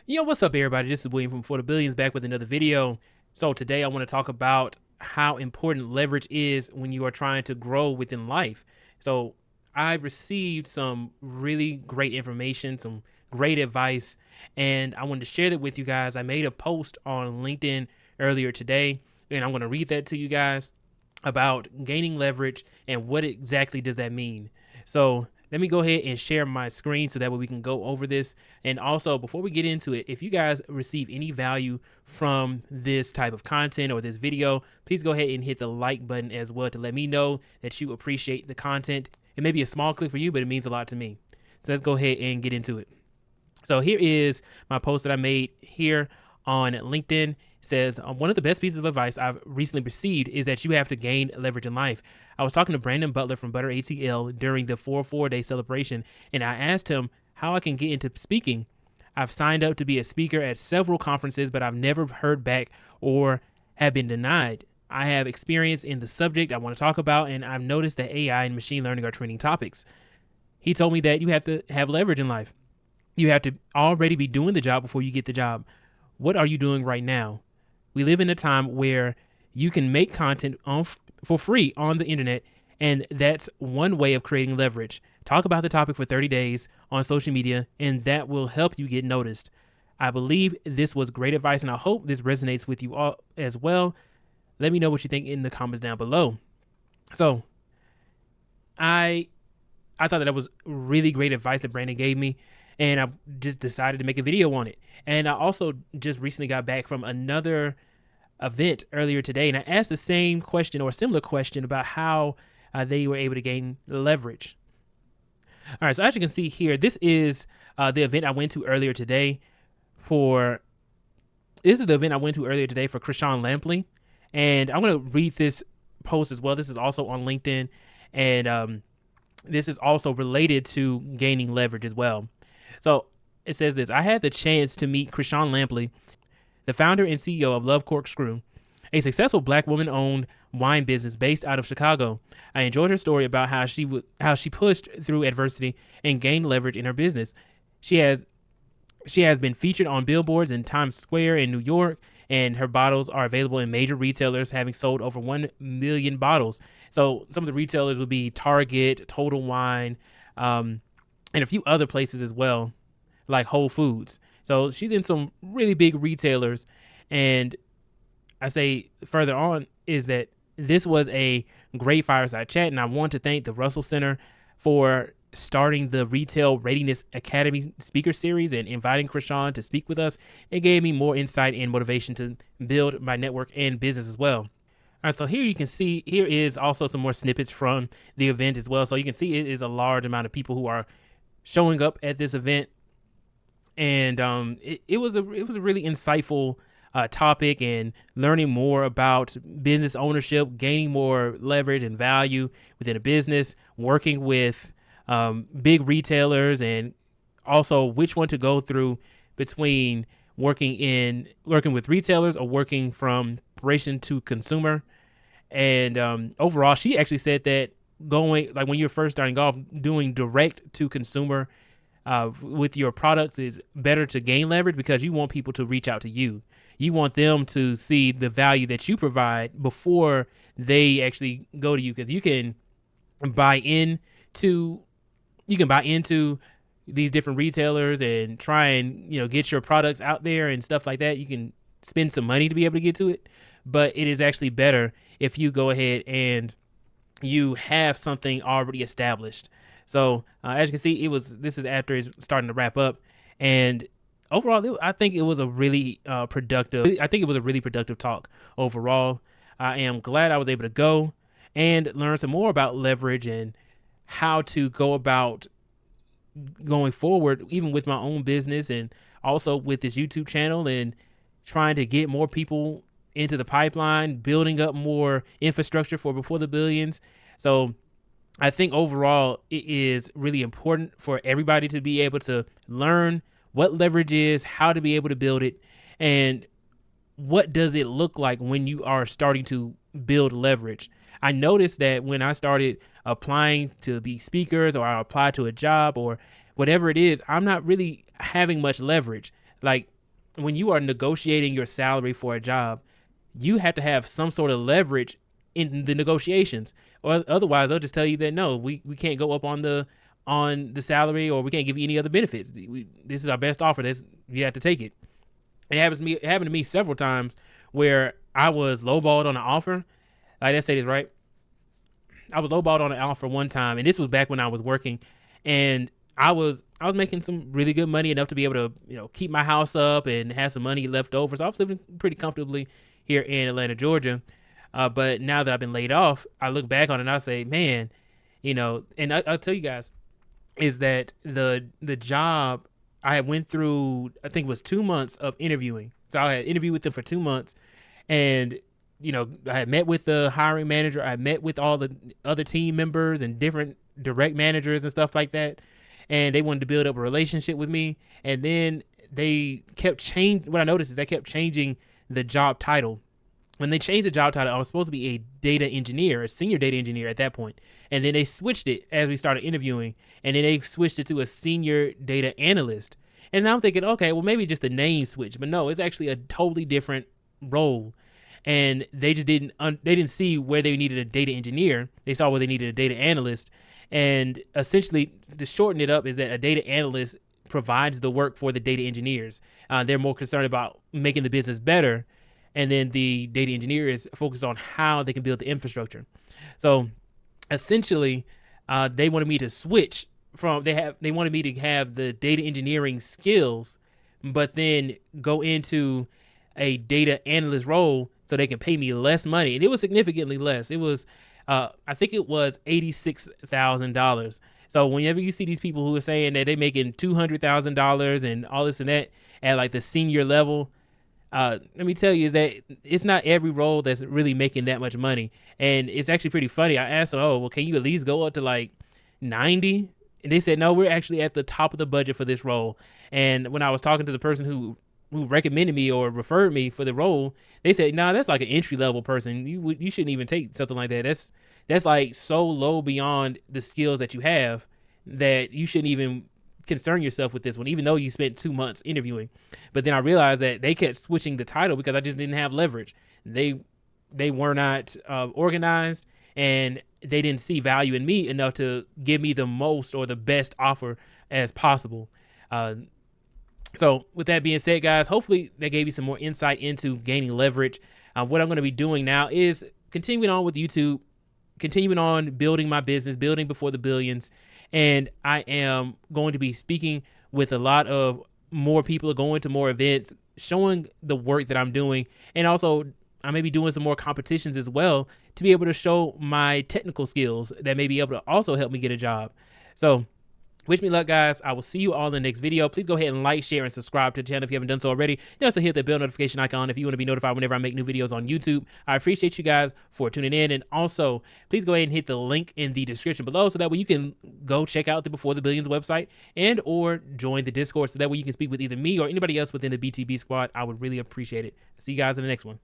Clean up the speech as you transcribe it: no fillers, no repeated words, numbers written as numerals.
Yo, what's up, everybody? This is William from Before the Billions back with another video. So today I want to talk about how important leverage is when you are trying to grow within life. So I received some really great information, some great advice, and I wanted to share that with you guys. I made a post on LinkedIn earlier today, and I'm going to read that to you guys about gaining leverage and what exactly does that mean. So let me go ahead and share my screen so that way we can go over this. And also, before we get into it, if you guys receive any value from this type of content or this video, please go ahead and hit the like button as well to let me know that you appreciate the content. It may be a small click for you, but it means a lot to me. So let's go ahead and get into it. So here is my post that I made here on LinkedIn. It says, one of the best pieces of advice I've recently received is that you have to gain leverage in life. I was talking to Brandon Butler from Butter ATL during the 4-4-day celebration, and I asked him how I can get into speaking. I've signed up to be a speaker at several conferences, but I've never heard back or have been denied. I have experience in the subject I want to talk about, and I've noticed that AI and machine learning are trending topics. He told me that you have to have leverage in life. You have to already be doing the job before you get the job. What are you doing right now? We live in a time where you can make content for free on the internet, and that's one way of creating leverage. Talk about the topic for 30 days on social media, and that will help you get noticed. I believe this was great advice, and I hope this resonates with you all as well. Let me know what you think in the comments down below. So, I thought that was really great advice that Brandon gave me, and I just decided to make a video on it. And I also just recently got back from another event earlier today, and I asked the same question or similar question about how they were able to gain leverage. All right, so as you can see here, this is the event I went to earlier today for Krishan Lampley, and I'm going to read this post as well. This is also on LinkedIn, and this is also related to gaining leverage as well. So it says this: I had the chance to meet Krishan Lampley, the founder and CEO of Love Corkscrew, a successful Black woman-owned wine business based out of Chicago. I enjoyed her story about how she pushed through adversity and gained leverage in her business. She has been featured on billboards in Times Square in New York, and her bottles are available in major retailers, having sold over 1 million bottles. So some of the retailers would be Target, Total Wine, and a few other places as well, like Whole Foods. So she's in some really big retailers. And I say further on is that this was a great fireside chat, and I want to thank the Russell Center for starting the Retail Readiness Academy speaker series and inviting Krishan to speak with us. It gave me more insight and motivation to build my network and business as well. All right, so here you can see, here is also some more snippets from the event as well. So you can see it is a large amount of people who are showing up at this event. And it was a really insightful topic, and learning more about business ownership, gaining more leverage and value within a business, working with big retailers, and also which one to go through between working with retailers or working from operation to consumer. And overall, she actually said that going, like, when you're first starting off, doing direct to consumer with your products is better to gain leverage, because you want people to reach out to you. You want them to see the value that you provide before they actually go to you, because you can buy into these different retailers and try and get your products out there and stuff like that. You can spend some money to be able to get to it, but it is actually better if you go ahead and you have something already established. So as you can see, this is after it's starting to wrap up, and overall, I think it was a really productive talk overall. I am glad I was able to go and learn some more about leverage and how to go about going forward, even with my own business and also with this YouTube channel, and trying to get more people into the pipeline, building up more infrastructure for Before the Billions. So I think overall it is really important for everybody to be able to learn what leverage is, how to be able to build it, and what does it look like when you are starting to build leverage. I noticed that when I started applying to be speakers, or I apply to a job or whatever it is, I'm not really having much leverage. Like, when you are negotiating your salary for a job, you have to have some sort of leverage in the negotiations, or otherwise they'll just tell you that no, we can't go up on the salary, or we can't give you any other benefits. This is our best offer. You have to take it. It happened to me several times where I was lowballed on an offer. Like, let's say this right. I was lowballed on an offer one time, and this was back when I was working, and I was making some really good money, enough to be able to keep my house up and have some money left over. So I was living pretty comfortably here in Atlanta, Georgia. But now that I've been laid off, I look back on it and I say, man, and I'll tell you guys, is that the job I went through, I think it was 2 months of interviewing. So I had interviewed with them for 2 months, and I had met with the hiring manager. I met with all the other team members and different direct managers and stuff like that. And they wanted to build up a relationship with me. And then they kept changing. What I noticed is they kept changing the job title. When they changed the job title, I was supposed to be a data engineer, a senior data engineer at that point. And then they switched it as we started interviewing. And then they switched it to a senior data analyst. And now I'm thinking, okay, well, maybe just the name switch. But no, it's actually a totally different role. And they just didn't see where they needed a data engineer. They saw where they needed a data analyst. And essentially, to shorten it up, is that a data analyst provides the work for the data engineers. They're more concerned about making the business better. And then the data engineer is focused on how they can build the infrastructure. So essentially, they wanted me to switch from, they wanted me to have the data engineering skills, but then go into a data analyst role so they can pay me less money. And it was significantly less. It was, I think it was $86,000. So whenever you see these people who are saying that they're making $200,000 and all this and that at like the senior level, let me tell you is that it's not every role that's really making that much money. And it's actually pretty funny. I asked them, oh, well, can you at least go up to like 90? And they said, no, we're actually at the top of the budget for this role. And when I was talking to the person who recommended me or referred me for the role, they said, nah, that's like an entry level person. You shouldn't even take something like that. That's like so low beyond the skills that you have that you shouldn't even concern yourself with this one, even though you spent 2 months interviewing. But then I realized that they kept switching the title because I just didn't have leverage. They were not organized, and they didn't see value in me enough to give me the most or the best offer as possible. So with that being said, guys, hopefully that gave you some more insight into gaining leverage. What I'm going to be doing now is continuing on with YouTube, continuing on building my business, building Before the Billions. And I am going to be speaking with a lot of more people, going to more events, showing the work that I'm doing. And also I may be doing some more competitions as well to be able to show my technical skills that may be able to also help me get a job. So wish me luck, guys. I will see you all in the next video. Please go ahead and like, share, and subscribe to the channel if you haven't done so already. You also hit the bell notification icon if you want to be notified whenever I make new videos on YouTube. I appreciate you guys for tuning in. And also, please go ahead and hit the link in the description below so that way you can go check out the Before the Billions website and or join the Discord so that way you can speak with either me or anybody else within the BTB squad. I would really appreciate it. See you guys in the next one.